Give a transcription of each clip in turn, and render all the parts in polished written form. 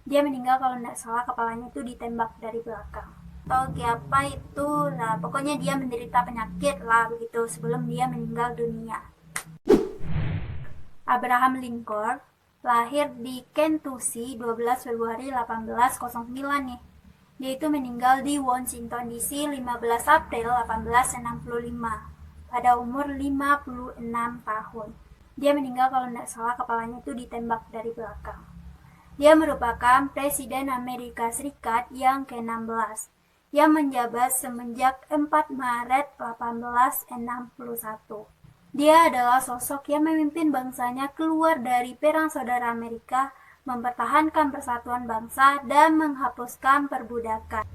Dia meninggal kalau tidak salah kepalanya itu ditembak dari belakang. Atau apa itu lah, pokoknya dia menderita penyakit lah begitu sebelum dia meninggal dunia. Abraham Lincoln lahir di Kentucky 12 Februari 1809 nih. Dia itu meninggal di Washington DC 15 April 1865 pada umur 56 tahun. Dia meninggal kalau tidak salah kepalanya itu ditembak dari belakang. Dia merupakan Presiden Amerika Serikat yang ke-16 yang menjabat semenjak 4 Maret 1861. Dia adalah sosok yang memimpin bangsanya keluar dari Perang Saudara Amerika, mempertahankan persatuan bangsa, dan menghapuskan perbudakan.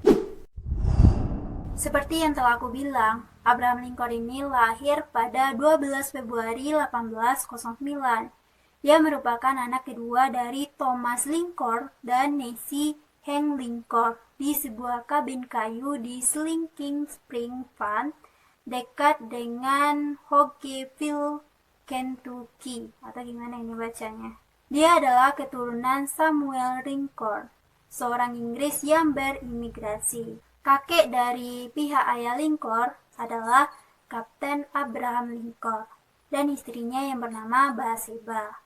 Seperti yang telah aku bilang, Abraham Lincoln ini lahir pada 12 Februari 1809. Dia merupakan anak kedua dari Thomas Lincoln dan Nancy Hank Lincoln di sebuah kabin kayu di Slinking Spring Farm dekat dengan Hoggeville, Kentucky, atau gimana ini bacanya. Dia adalah keturunan Samuel Lincoln, seorang Inggris yang berimigrasi. Kakek dari pihak ayah Lincoln adalah Kapten Abraham Lincoln dan istrinya yang bernama Bathsheba.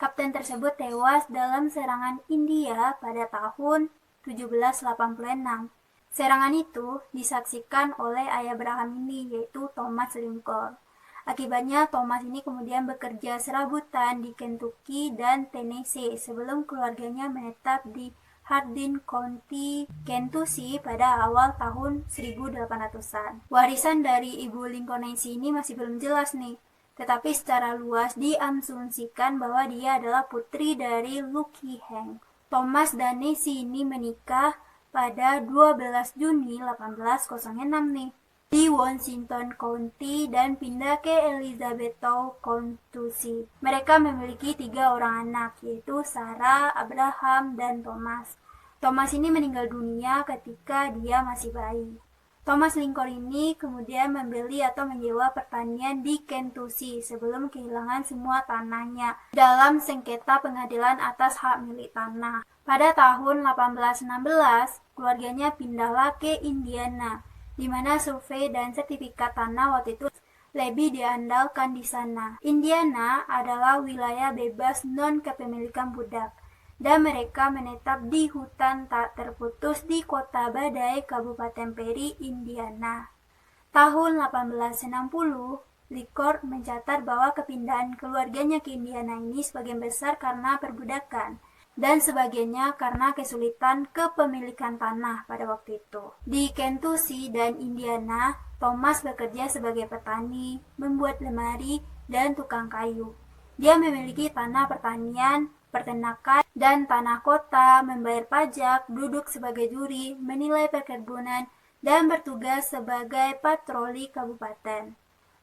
Kapten tersebut tewas dalam serangan India pada tahun 1786. Serangan itu disaksikan oleh ayah Abraham ini, yaitu Thomas Lincoln. Akibatnya Thomas ini kemudian bekerja serabutan di Kentucky dan Tennessee sebelum keluarganya menetap di Hardin County, Kentucky pada awal tahun 1800-an. Warisan dari ibu Lincoln Nancy ini masih belum jelas nih, tetapi secara luas diasumsikan bahwa dia adalah putri dari Lucky Hank. Thomas dan Nancy ini menikah pada 12 Juni 1806 nih di Washington County dan pindah ke Elizabethtown, Kentucky. Mereka memiliki 3 orang anak, yaitu Sarah, Abraham, dan Thomas. Thomas ini meninggal dunia ketika dia masih bayi. Thomas Lincoln ini kemudian membeli atau menyewa pertanian di Kentucky sebelum kehilangan semua tanahnya dalam sengketa pengadilan atas hak milik tanah. Pada tahun 1816, keluarganya pindahlah ke Indiana, di mana survei dan sertifikat tanah waktu itu lebih diandalkan di sana. Indiana adalah wilayah bebas non-kepemilikan budak, dan mereka menetap di hutan tak terputus di Kota Badai, Kabupaten Perry, Indiana. Tahun 1860, Lincoln mencatat bahwa kepindahan keluarganya ke Indiana ini sebagian besar karena perbudakan, dan sebagiannya karena kesulitan kepemilikan tanah pada waktu itu. Di Kentucky dan Indiana, Thomas bekerja sebagai petani, membuat lemari, dan tukang kayu. Dia memiliki tanah pertanian, peternakan, dan tanah kota, membayar pajak, duduk sebagai juri, menilai perkebunan, dan bertugas sebagai patroli kabupaten.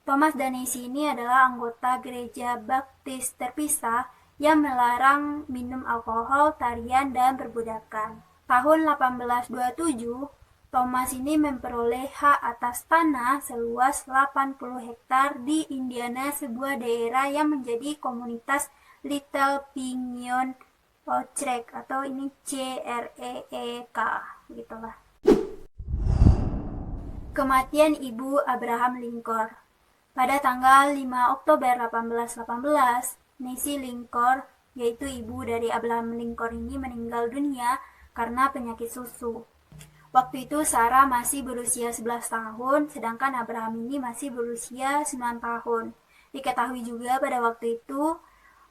Thomas dan Nancy ini adalah anggota gereja baptis terpisah yang melarang minum alkohol, tarian, dan perbudakan. Tahun 1827, Thomas ini memperoleh hak atas tanah seluas 80 hektar di Indiana, sebuah daerah yang menjadi komunitas Little Pinyon Creek atau ini CREEK gitulah. Kematian Ibu Abraham Lincoln. Pada tanggal 5 Oktober 1818, Nancy Lincoln, yaitu ibu dari Abraham Lincoln ini meninggal dunia karena penyakit susu. Waktu itu Sarah masih berusia 11 tahun, sedangkan Abraham ini masih berusia 9 tahun. Diketahui juga pada waktu itu,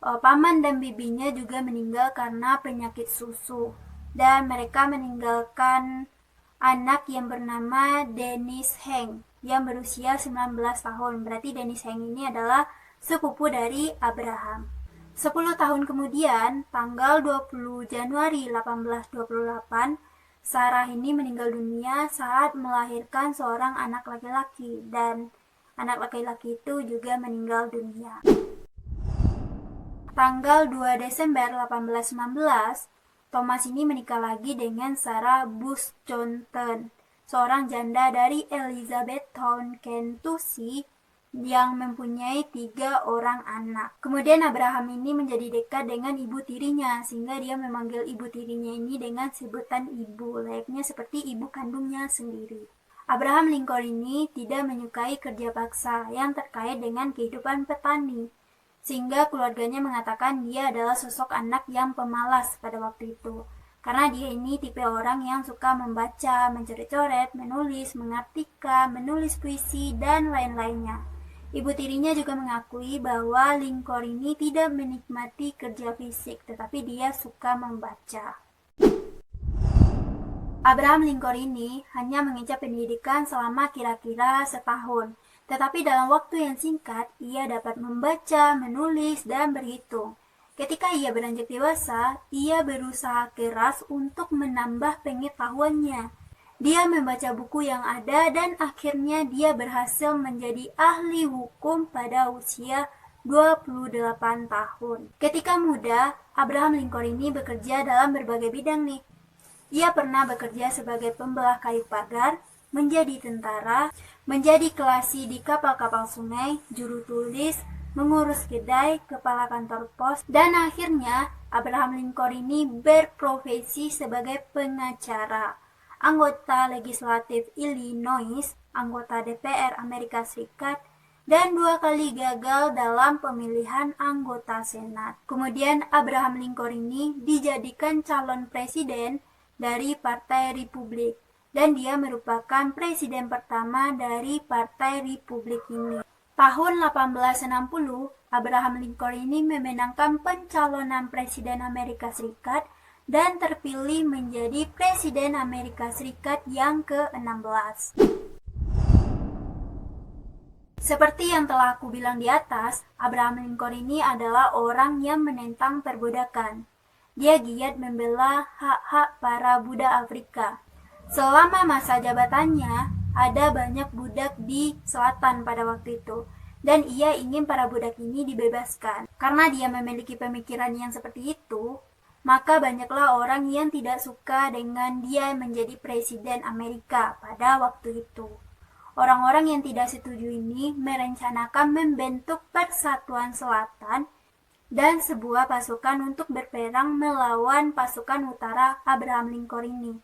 paman dan bibinya juga meninggal karena penyakit susu. Dan mereka meninggalkan anak yang bernama Dennis Hank yang berusia 19 tahun. Berarti Dennis Hank ini adalah sepupu dari Abraham. 10 tahun kemudian, tanggal 20 Januari 1828, Sarah ini meninggal dunia saat melahirkan seorang anak laki-laki, dan anak laki-laki itu juga meninggal dunia. Tanggal 2 Desember 1819, Thomas ini menikah lagi dengan Sarah Bush Johnson, seorang janda dari Elizabethtown, Kentucky, yang mempunyai 3 orang anak. Kemudian Abraham ini menjadi dekat dengan ibu tirinya, sehingga dia memanggil ibu tirinya ini dengan sebutan ibu, layaknya seperti ibu kandungnya sendiri. Abraham Lincoln ini tidak menyukai kerja paksa yang terkait dengan kehidupan petani, sehingga keluarganya mengatakan dia adalah sosok anak yang pemalas pada waktu itu. Karena dia ini tipe orang yang suka membaca, mencoret-coret, menulis, mengartikan, menulis puisi, dan lain-lainnya. Ibu tirinya juga mengakui bahwa Lincoln ini tidak menikmati kerja fisik, tetapi dia suka membaca. Abraham Lincoln ini hanya mengenyam pendidikan selama kira-kira setahun, tetapi dalam waktu yang singkat, ia dapat membaca, menulis, dan berhitung. Ketika ia beranjak dewasa, ia berusaha keras untuk menambah pengetahuannya. Dia membaca buku yang ada dan akhirnya dia berhasil menjadi ahli hukum pada usia 28 tahun. Ketika muda, Abraham Lincoln ini bekerja dalam berbagai bidang nih. Ia pernah bekerja sebagai pembelah kayu pagar, menjadi tentara, menjadi kelasi di kapal-kapal sungai, juru tulis, mengurus kedai, kepala kantor pos, dan akhirnya Abraham Lincoln ini berprofesi sebagai pengacara, anggota legislatif Illinois, anggota DPR Amerika Serikat, dan 2 kali gagal dalam pemilihan anggota Senat. Kemudian Abraham Lincoln ini dijadikan calon presiden dari Partai Republik, dan dia merupakan presiden pertama dari Partai Republik ini. Tahun 1860, Abraham Lincoln ini memenangkan pencalonan Presiden Amerika Serikat dan terpilih menjadi Presiden Amerika Serikat yang ke-16. Seperti yang telah aku bilang di atas, Abraham Lincoln ini adalah orang yang menentang perbudakan. Dia giat membela hak-hak para budak Afrika. Selama masa jabatannya, ada banyak budak di selatan pada waktu itu, dan ia ingin para budak ini dibebaskan. Karena dia memiliki pemikiran yang seperti itu, maka banyaklah orang yang tidak suka dengan dia menjadi presiden Amerika pada waktu itu. Orang-orang yang tidak setuju ini merencanakan membentuk Persatuan Selatan dan sebuah pasukan untuk berperang melawan pasukan utara Abraham Lincoln ini.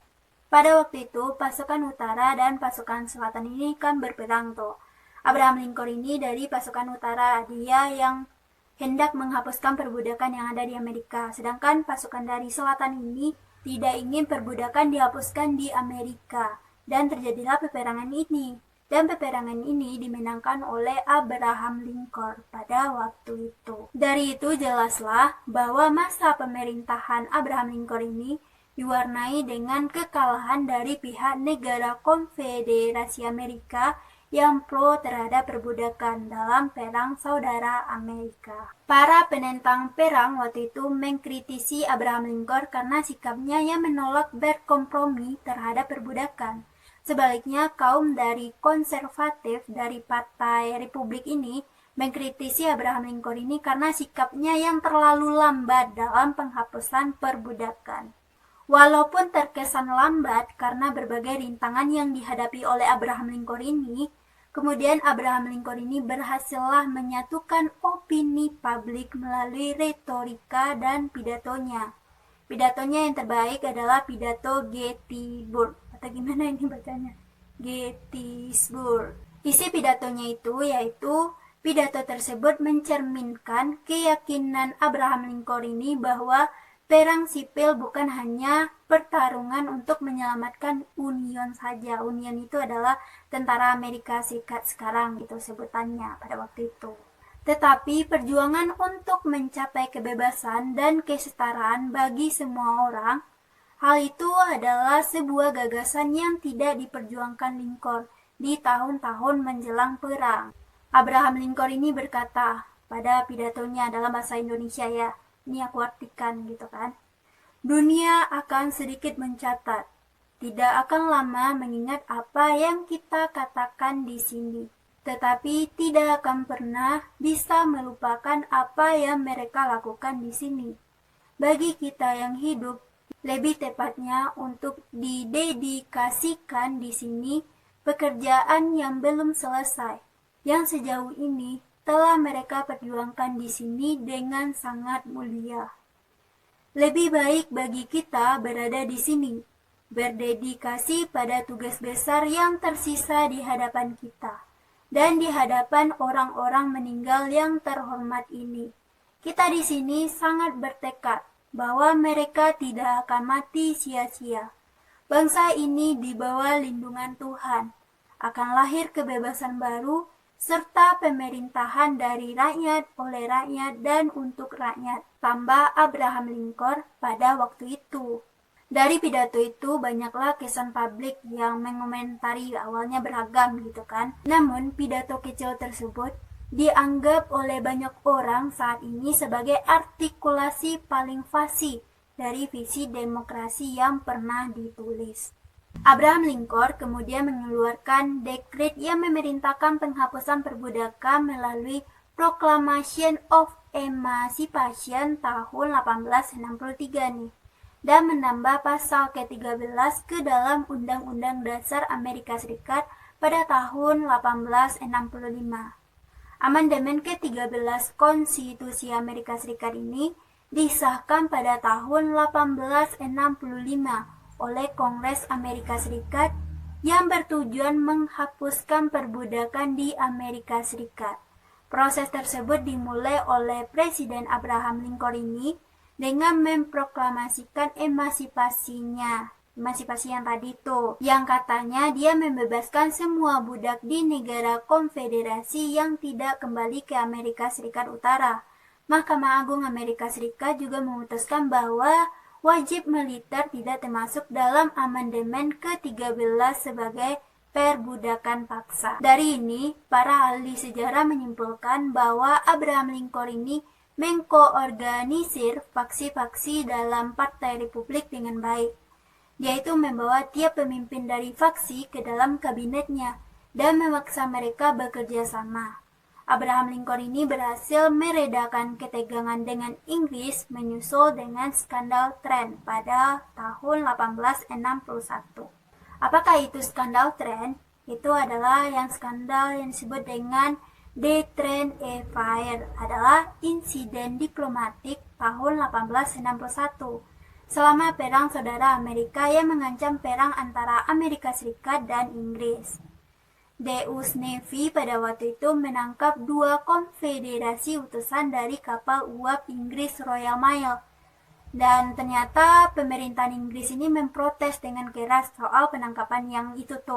Pada waktu itu, pasukan utara dan pasukan selatan ini kan berperang tuh. Abraham Lincoln ini dari pasukan utara, dia yang hendak menghapuskan perbudakan yang ada di Amerika. Sedangkan pasukan dari selatan ini tidak ingin perbudakan dihapuskan di Amerika. Dan terjadilah peperangan ini. Dan peperangan ini dimenangkan oleh Abraham Lincoln pada waktu itu. Dari itu jelaslah bahwa masa pemerintahan Abraham Lincoln ini diwarnai dengan kekalahan dari pihak negara Konfederasi Amerika yang pro terhadap perbudakan dalam Perang Saudara Amerika. Para penentang perang waktu itu mengkritisi Abraham Lincoln karena sikapnya yang menolak berkompromi terhadap perbudakan. Sebaliknya, kaum dari konservatif dari Partai Republik ini mengkritisi Abraham Lincoln ini karena sikapnya yang terlalu lambat dalam penghapusan perbudakan. Walaupun terkesan lambat karena berbagai rintangan yang dihadapi oleh Abraham Lincoln ini, kemudian Abraham Lincoln ini berhasillah menyatukan opini publik melalui retorika dan pidatonya. Pidatonya yang terbaik adalah pidato Gettysburg. Atau gimana ini bacanya? Gettysburg. Isi pidatonya itu yaitu pidato tersebut mencerminkan keyakinan Abraham Lincoln ini bahwa perang sipil bukan hanya pertarungan untuk menyelamatkan Union saja. Union itu adalah tentara Amerika Serikat sekarang gitu sebutannya pada waktu itu. Tetapi perjuangan untuk mencapai kebebasan dan kesetaraan bagi semua orang, hal itu adalah sebuah gagasan yang tidak diperjuangkan Lincoln di tahun-tahun menjelang perang. Abraham Lincoln ini berkata pada pidatonya dalam bahasa Indonesia ya, ini aku artikan gitu kan. Dunia akan sedikit mencatat, tidak akan lama mengingat apa yang kita katakan di sini, tetapi tidak akan pernah bisa melupakan apa yang mereka lakukan di sini. Bagi kita yang hidup, lebih tepatnya untuk didedikasikan di sini pekerjaan yang belum selesai. yang sejauh ini telah mereka perjuangkan di sini dengan sangat mulia. Lebih baik bagi kita berada di sini, berdedikasi pada tugas besar yang tersisa di hadapan kita, dan di hadapan orang-orang meninggal yang terhormat ini. Kita di sini sangat bertekad bahwa mereka tidak akan mati sia-sia. Bangsa ini di bawah lindungan Tuhan akan lahir kebebasan baru serta pemerintahan dari rakyat, oleh rakyat, dan untuk rakyat, tambah Abraham Lincoln pada waktu itu. Dari pidato itu banyaklah kesan publik yang mengomentari, awalnya beragam gitu kan. Namun pidato kecil tersebut dianggap oleh banyak orang saat ini sebagai artikulasi paling fasih dari visi demokrasi yang pernah ditulis. Abraham Lincoln kemudian mengeluarkan dekret yang memerintahkan penghapusan perbudakan melalui Proclamation of Emancipation tahun 1863 nih, dan menambah pasal ke-13 ke dalam Undang-Undang Dasar Amerika Serikat pada tahun 1865. Amandemen ke-13 Konstitusi Amerika Serikat ini disahkan pada tahun 1865 oleh Kongres Amerika Serikat yang bertujuan menghapuskan perbudakan di Amerika Serikat. Proses tersebut dimulai oleh Presiden Abraham Lincoln ini dengan memproklamasikan emansipasi yang tadi tuh, yang katanya dia membebaskan semua budak di negara konfederasi yang tidak kembali ke Amerika Serikat Utara. Mahkamah Agung Amerika Serikat juga memutuskan bahwa wajib militer tidak termasuk dalam amandemen ke-13 sebagai perbudakan paksa. Dari ini, para ahli sejarah menyimpulkan bahwa Abraham Lincoln ini mengkoorganisir faksi-faksi dalam Partai Republik dengan baik, yaitu membawa tiap pemimpin dari faksi ke dalam kabinetnya dan memaksa mereka bekerja sama. Abraham Lincoln ini berhasil meredakan ketegangan dengan Inggris menyusul dengan skandal Trent pada tahun 1861. Apakah itu skandal Trent? Itu adalah skandal yang disebut dengan The Trent Affair, adalah insiden diplomatik tahun 1861 selama Perang Saudara Amerika yang mengancam perang antara Amerika Serikat dan Inggris. US Navy pada waktu itu menangkap 2 konfederasi utusan dari kapal uap Inggris Royal Mail, dan ternyata pemerintahan Inggris ini memprotes dengan keras soal penangkapan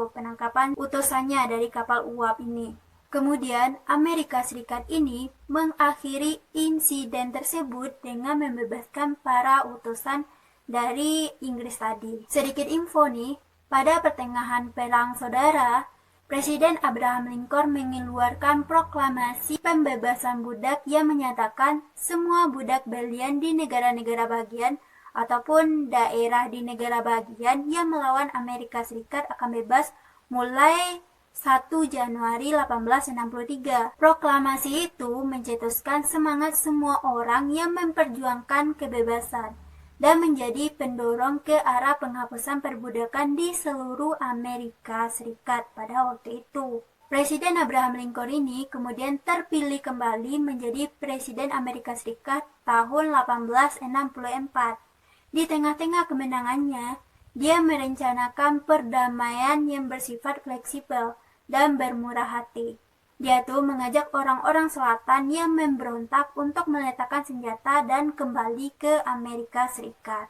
penangkapan utusannya dari kapal uap ini. Kemudian Amerika Serikat ini mengakhiri insiden tersebut dengan membebaskan para utusan dari Inggris tadi. Sedikit info nih, pada pertengahan Perang Saudara, Presiden Abraham Lincoln mengeluarkan proklamasi pembebasan budak yang menyatakan semua budak belian di negara-negara bagian ataupun daerah di negara bagian yang melawan Amerika Serikat akan bebas mulai 1 Januari 1863. Proklamasi itu mencetuskan semangat semua orang yang memperjuangkan kebebasan dan menjadi pendorong ke arah penghapusan perbudakan di seluruh Amerika Serikat pada waktu itu. Presiden Abraham Lincoln ini kemudian terpilih kembali menjadi Presiden Amerika Serikat tahun 1864. Di tengah-tengah kemenangannya, dia merencanakan perdamaian yang bersifat fleksibel dan bermurah hati. Dia tuh mengajak orang-orang selatan yang memberontak untuk meletakkan senjata dan kembali ke Amerika Serikat.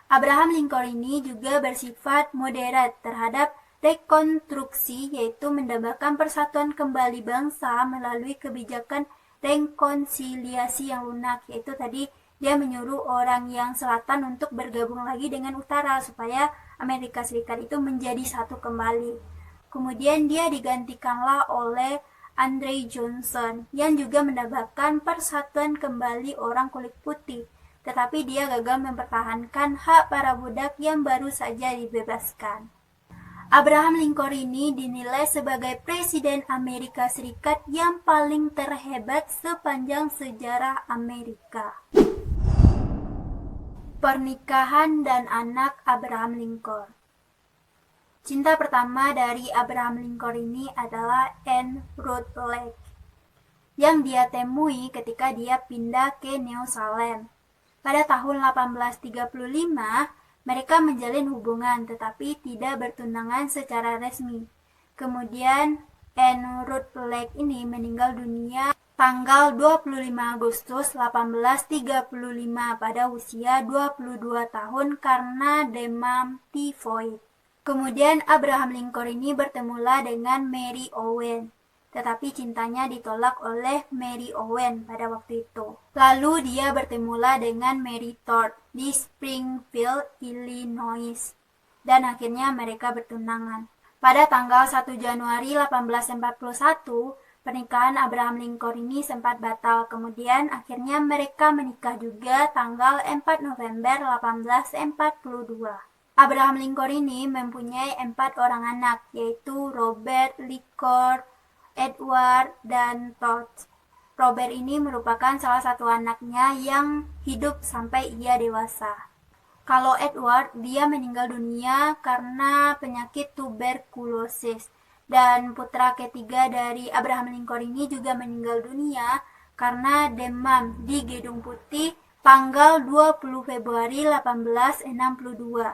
Abraham Lincoln ini juga bersifat moderat terhadap rekonstruksi, yaitu mendambakan persatuan kembali bangsa melalui kebijakan rekonsiliasi yang lunak, yaitu tadi dia menyuruh orang yang selatan untuk bergabung lagi dengan utara supaya Amerika Serikat itu menjadi satu kembali. Kemudian dia digantikanlah oleh Andrew Johnson yang juga mendambakan persatuan kembali orang kulit putih, tetapi dia gagal mempertahankan hak para budak yang baru saja dibebaskan. Abraham Lincoln ini dinilai sebagai Presiden Amerika Serikat yang paling terhebat sepanjang sejarah Amerika. Pernikahan dan anak Abraham Lincoln. Cinta pertama dari Abraham Lincoln ini adalah Anne Rutledge, yang dia temui ketika dia pindah ke New Salem. Pada tahun 1835, mereka menjalin hubungan tetapi tidak bertunangan secara resmi. Kemudian Anne Rutledge ini meninggal dunia tanggal 25 Agustus 1835 pada usia 22 tahun karena demam tifoid. Kemudian Abraham Lincoln ini bertemulah dengan Mary Owen, tetapi cintanya ditolak oleh Mary Owen pada waktu itu. Lalu dia bertemulah dengan Mary Todd di Springfield, Illinois, dan akhirnya mereka bertunangan. Pada tanggal 1 Januari 1841, pernikahan Abraham Lincoln ini sempat batal. Kemudian akhirnya mereka menikah juga tanggal 4 November 1842. Abraham Lincoln ini mempunyai 4 orang anak, yaitu Robert Lincoln, Edward, dan Todd. Robert ini merupakan salah satu anaknya yang hidup sampai ia dewasa. Kalau Edward, dia meninggal dunia karena penyakit tuberkulosis. Dan putra ketiga dari Abraham Lincoln ini juga meninggal dunia karena demam di Gedung Putih tanggal 20 Februari 1862.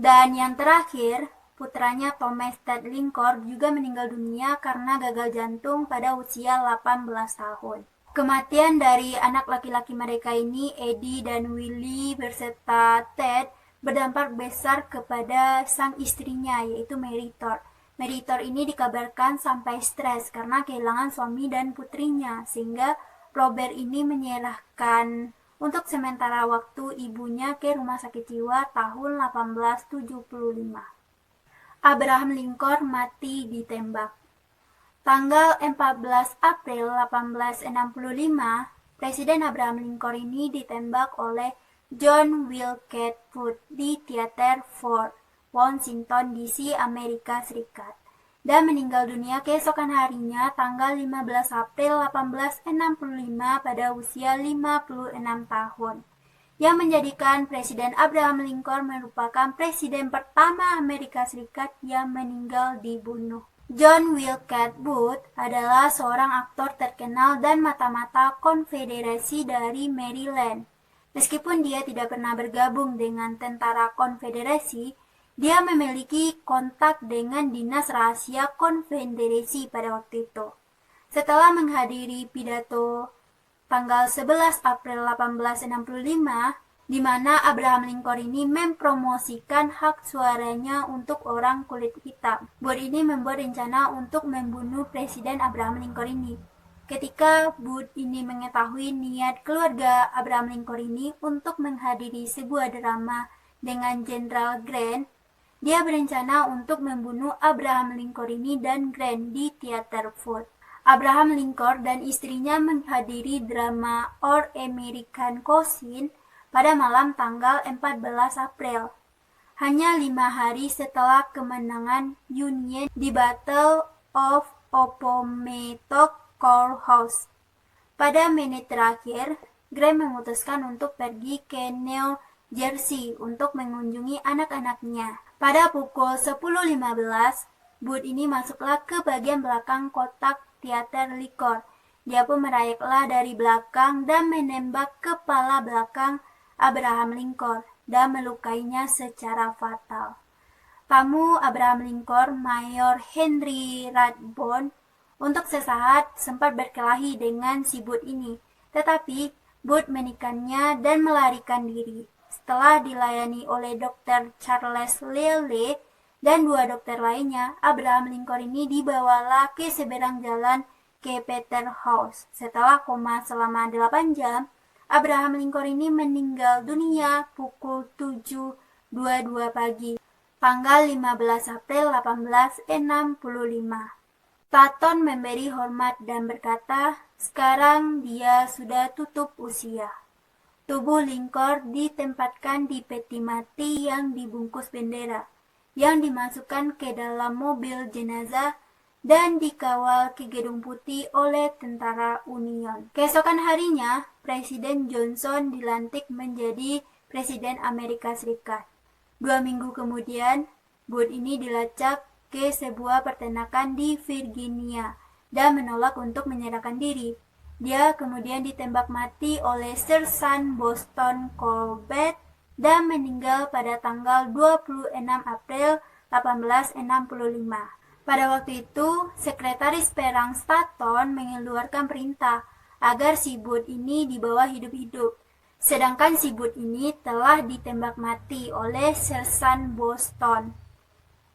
Dan yang terakhir, putranya Thomas Ted Lincoln juga meninggal dunia karena gagal jantung pada usia 18 tahun. Kematian dari anak laki-laki mereka ini, Eddie dan Willie beserta Ted, berdampak besar kepada sang istrinya, yaitu Mary Todd. Mary Todd ini dikabarkan sampai stres karena kehilangan suami dan putrinya, sehingga Robert ini menyerahkan untuk sementara waktu ibunya ke rumah sakit jiwa tahun 1875. Abraham Lincoln mati ditembak. Tanggal 14 April 1865, Presiden Abraham Lincoln ini ditembak oleh John Wilkes Booth di Theater Fort, Washington DC, Amerika Serikat, dan meninggal dunia keesokan harinya tanggal 15 April 1865 pada usia 56 tahun, yang menjadikan Presiden Abraham Lincoln merupakan presiden pertama Amerika Serikat yang meninggal dibunuh. John Wilkes Booth adalah seorang aktor terkenal dan mata-mata Konfederasi dari Maryland. Meskipun dia tidak pernah bergabung dengan tentara Konfederasi, dia memiliki kontak dengan Dinas Rahasia Konfederasi pada waktu itu. Setelah menghadiri pidato tanggal 11 April 1865, di mana Abraham Lincoln ini mempromosikan hak suaranya untuk orang kulit hitam, Booth ini membuat rencana untuk membunuh Presiden Abraham Lincoln ini. Ketika Booth ini mengetahui niat keluarga Abraham Lincoln ini untuk menghadiri sebuah drama dengan Jenderal Grant, dia berencana untuk membunuh Abraham Lincoln ini dan Grant di Theater Fort. Abraham Lincoln dan istrinya menghadiri drama Our American Cousin pada malam tanggal 14 April, hanya 5 hari setelah kemenangan Union di Battle of Appomattox Courthouse. Pada menit terakhir, Grant memutuskan untuk pergi ke New Jersey untuk mengunjungi anak-anaknya. Pada pukul 10.15, Booth ini masuklah ke bagian belakang kotak Theater Lincoln. Dia pun merayaklah dari belakang dan menembak kepala belakang Abraham Lincoln dan melukainya secara fatal. Tamu Abraham Lincoln, Mayor Henry Rathbone, untuk sesaat sempat berkelahi dengan si Booth ini, tetapi Booth menikahnya dan melarikan diri. Setelah dilayani oleh Dr. Charles Lilly dan 2 dokter lainnya, Abraham Lincoln ini dibawalah ke seberang jalan ke Peter House. Setelah koma selama 8 jam, Abraham Lincoln ini meninggal dunia pukul 7.22 pagi, tanggal 15 April 1865. Platon memberi hormat dan berkata, sekarang dia sudah tutup usia. Tubuh Lincoln ditempatkan di peti mati yang dibungkus bendera, yang dimasukkan ke dalam mobil jenazah dan dikawal ke Gedung Putih oleh tentara Union. Keesokan harinya, Presiden Johnson dilantik menjadi Presiden Amerika Serikat. 2 minggu kemudian, Booth ini dilacak ke sebuah peternakan di Virginia dan menolak untuk menyerahkan diri. Dia kemudian ditembak mati oleh Sersan Boston Corbett dan meninggal pada tanggal 26 April 1865. Pada waktu itu, Sekretaris Perang Stanton mengeluarkan perintah agar si Booth ini dibawa hidup-hidup. Sedangkan si Booth ini telah ditembak mati oleh Sersan Boston.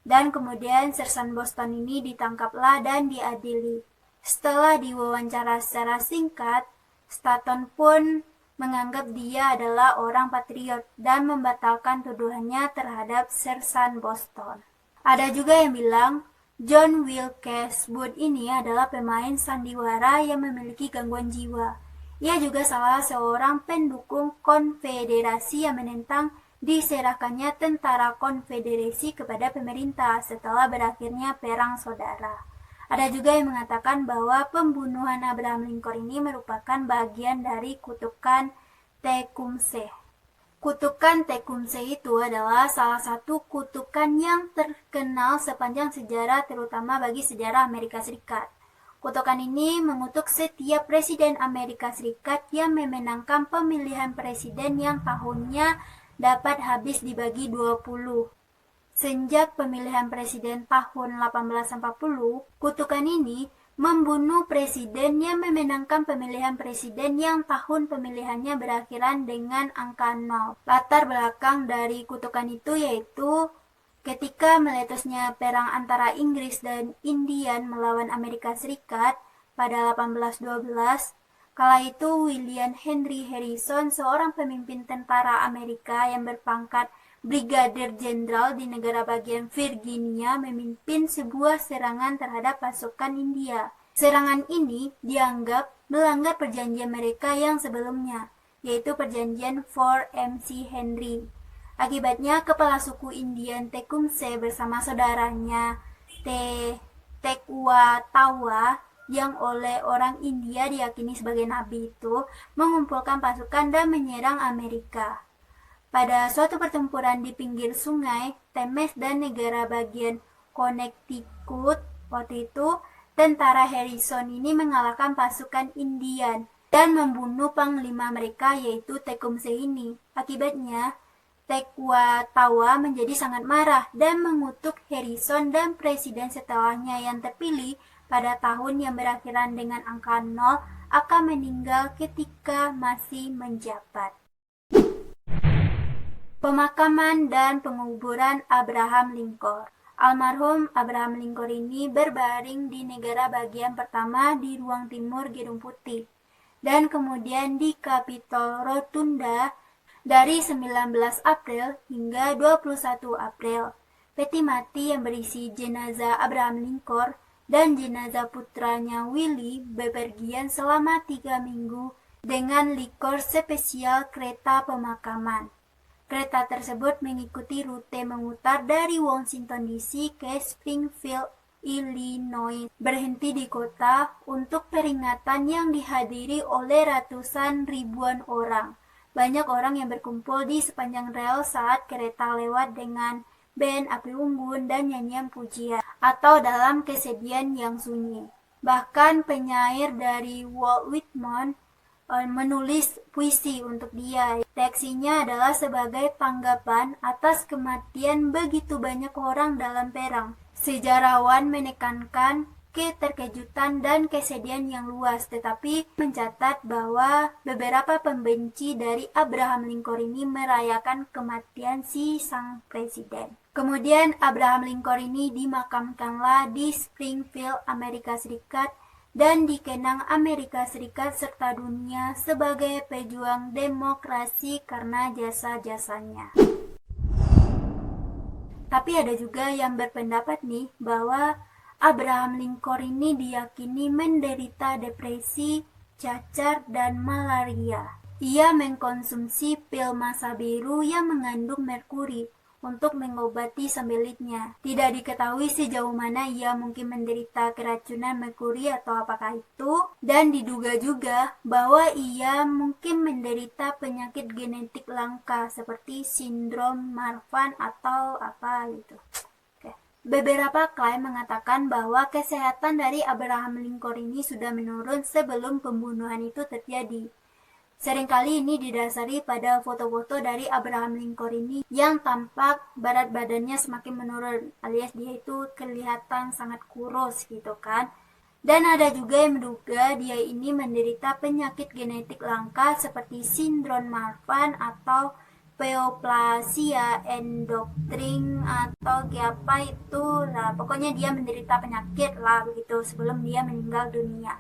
Dan kemudian Sersan Boston ini ditangkaplah dan diadili. Setelah diwawancara secara singkat, Stanton pun menganggap dia adalah orang patriot dan membatalkan tuduhannya terhadap Sersan Boston. Ada juga yang bilang John Wilkes Booth ini adalah pemain sandiwara yang memiliki gangguan jiwa. Ia juga salah seorang pendukung konfederasi yang menentang diserahkannya tentara konfederasi kepada pemerintah setelah berakhirnya perang saudara. Ada juga yang mengatakan bahwa pembunuhan Abraham Lincoln ini merupakan bagian dari kutukan Tecumseh. Kutukan Tecumseh itu adalah salah satu kutukan yang terkenal sepanjang sejarah, terutama bagi sejarah Amerika Serikat. Kutukan ini mengutuk setiap presiden Amerika Serikat yang memenangkan pemilihan presiden yang tahunnya dapat habis dibagi 20. Sejak pemilihan presiden tahun 1840, kutukan ini membunuh presiden yang memenangkan pemilihan presiden yang tahun pemilihannya berakhiran dengan angka 0. Latar belakang dari kutukan itu yaitu ketika meletusnya perang antara Inggris dan Indian melawan Amerika Serikat pada 1812, kala itu William Henry Harrison, seorang pemimpin tentara Amerika yang berpangkat Brigadir Jenderal di negara bagian Virginia, memimpin sebuah serangan terhadap pasukan India. Serangan ini dianggap melanggar perjanjian mereka yang sebelumnya, yaitu perjanjian Fort McHenry. Akibatnya, kepala suku Indian Tecumseh bersama saudaranya Tecumseh yang oleh orang India diyakini sebagai nabi itu mengumpulkan pasukan dan menyerang Amerika. Pada suatu pertempuran di pinggir sungai Thames dan negara bagian Connecticut, waktu itu tentara Harrison ini mengalahkan pasukan Indian dan membunuh panglima mereka yaitu Tecumseh ini. Akibatnya, Tecumseh menjadi sangat marah dan mengutuk Harrison dan presiden setelahnya yang terpilih pada tahun yang berakhiran dengan angka 0 akan meninggal ketika masih menjabat. Pemakaman dan penguburan Abraham Lincoln. Almarhum Abraham Lincoln ini berbaring di negara bagian pertama di ruang timur Gedung Putih dan kemudian di Capitol Rotunda dari 19 April hingga 21 April. Peti mati yang berisi jenazah Abraham Lincoln dan jenazah putranya Willie bepergian selama 3 minggu dengan likur spesial kereta pemakaman. Kereta tersebut mengikuti rute memutar dari Washington DC ke Springfield, Illinois, berhenti di kota untuk peringatan yang dihadiri oleh ratusan ribuan orang. Banyak orang yang berkumpul di sepanjang rel saat kereta lewat dengan band, api unggun, dan nyanyian pujian, atau dalam kesedihan yang sunyi. Bahkan penyair dari Walt Whitman menulis puisi untuk dia. Reaksinya adalah sebagai tanggapan atas kematian begitu banyak orang dalam perang. Sejarawan menekankan keterkejutan dan kesedihan yang luas, tetapi mencatat bahwa beberapa pembenci dari Abraham Lincoln ini merayakan kematian si sang presiden. Kemudian Abraham Lincoln ini dimakamkanlah di Springfield, Amerika Serikat, dan dikenang Amerika Serikat serta dunia sebagai pejuang demokrasi karena jasa-jasanya. Tapi ada juga yang berpendapat nih bahwa Abraham Lincoln ini diyakini menderita depresi, cacar, dan malaria. Ia mengkonsumsi pil masa biru yang mengandung merkuri untuk mengobati sembeliknya. Tidak diketahui sejauh mana ia mungkin menderita keracunan merkuri atau apakah itu, dan diduga juga bahwa ia mungkin menderita penyakit genetik langka seperti sindrom Marfan atau apa gitu. Beberapa klaim mengatakan bahwa kesehatan dari Abraham Lincoln ini sudah menurun sebelum pembunuhan itu terjadi. Seringkali ini didasari pada foto-foto dari Abraham Lincoln ini yang tampak berat badannya semakin menurun, alias dia itu kelihatan sangat kurus gitu kan. Dan ada juga yang menduga dia ini menderita penyakit genetik langka seperti sindrom Marfan atau neoplasia endokrin atau apa itu lah. Pokoknya dia menderita penyakit lah begitu sebelum dia meninggal dunia.